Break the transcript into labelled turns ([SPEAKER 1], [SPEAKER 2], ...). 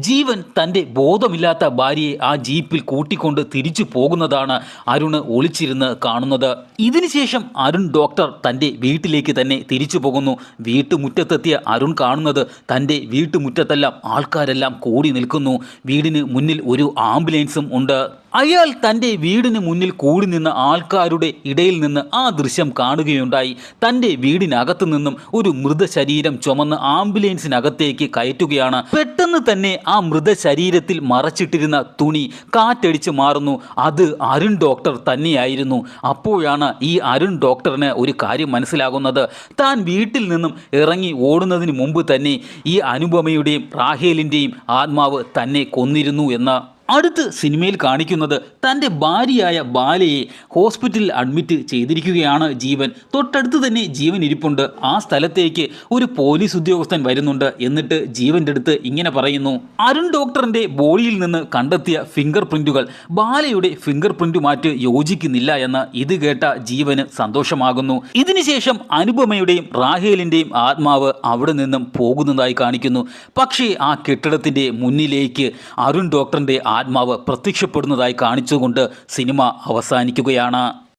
[SPEAKER 1] ജീവൻ തൻ്റെ ബോധമില്ലാത്ത ഭാര്യയെ ആ ജീപ്പിൽ കൂട്ടിക്കൊണ്ട് തിരിച്ചു പോകുന്നതാണ് അരുണ് ഒളിച്ചിരുന്ന് കാണുന്നത്. ഇതിനുശേഷം അരുൺ ഡോക്ടർ തൻ്റെ വീട്ടിലേക്ക് തന്നെ തിരിച്ചു പോകുന്നു. വീട്ടുമുറ്റത്തെത്തിയ അരുൺ കാണുന്നത് തൻ്റെ വീട്ടുമുറ്റത്തെല്ലാം ആൾക്കാരെല്ലാം കൂടി നിൽക്കുന്നു. വീടിന് മുന്നിൽ ഒരു ആംബുലൻസും ഉണ്ട്. അയാൾ തൻ്റെ വീടിന് മുന്നിൽ കൂടി നിന്ന ആൾക്കാരുടെ ഇടയിൽ നിന്ന് ആ ദൃശ്യം കാണുകയുണ്ടായി. തൻ്റെ വീടിനകത്തു നിന്നും ഒരു മൃതശരീരം ചുമന്ന് ആംബുലൻസിനകത്തേക്ക് കയറ്റുകയാണ്. പെട്ടെന്ന് തന്നെ ആ മൃതശരീരത്തിൽ മറച്ചിട്ടിരുന്ന തുണി കാറ്റടിച്ച് മാറുന്നു. അത് അരുൺ ഡോക്ടർ തന്നെയായിരുന്നു. അപ്പോഴാണ് ഈ അരുൺ ഡോക്ടറിന് ഒരു കാര്യം മനസ്സിലാകുന്നത്. താൻ വീട്ടിൽ നിന്നും ഇറങ്ങി ഓടുന്നതിന് മുമ്പ് തന്നെ ഈ അനുപമയുടെയും റാഹേലിൻ്റെയും ആത്മാവ് തന്നെ കൊന്നിരുന്നു എന്ന്. അടുത്ത് സിനിമയിൽ കാണിക്കുന്നത് തൻ്റെ ഭാര്യയായ ബാലയെ ഹോസ്പിറ്റലിൽ അഡ്മിറ്റ് ചെയ്തിരിക്കുകയാണ് ജീവൻ. തൊട്ടടുത്ത് തന്നെ ജീവൻ ഇരിപ്പുണ്ട്. ആ സ്ഥലത്തേക്ക് ഒരു പോലീസ് ഉദ്യോഗസ്ഥൻ വരുന്നുണ്ട്. എന്നിട്ട് ജീവൻ്റെ അടുത്ത് ഇങ്ങനെ പറയുന്നു, അരുൺ ഡോക്ടറിൻ്റെ ബോഡിയിൽ നിന്ന് കണ്ടെത്തിയ ഫിംഗർ പ്രിൻറ്റുകൾ ബാലയുടെ ഫിംഗർ പ്രിൻറ്റുമായിട്ട് യോജിക്കുന്നില്ല എന്ന്. ഇത് കേട്ട ജീവന് സന്തോഷമാകുന്നു. ഇതിനുശേഷം അനുപമയുടെയും റാഹേലിൻ്റെയും ആത്മാവ് അവിടെ നിന്നും പോകുന്നതായി കാണിക്കുന്നു. പക്ഷേ ആ കെട്ടിടത്തിൻ്റെ മുന്നിലേക്ക് അരുൺ ഡോക്ടറിൻ്റെ ആത്മാവ് പ്രത്യക്ഷപ്പെടുന്നതായി കാണിച്ചുകൊണ്ട് സിനിമ അവസാനിക്കുകയാണ്.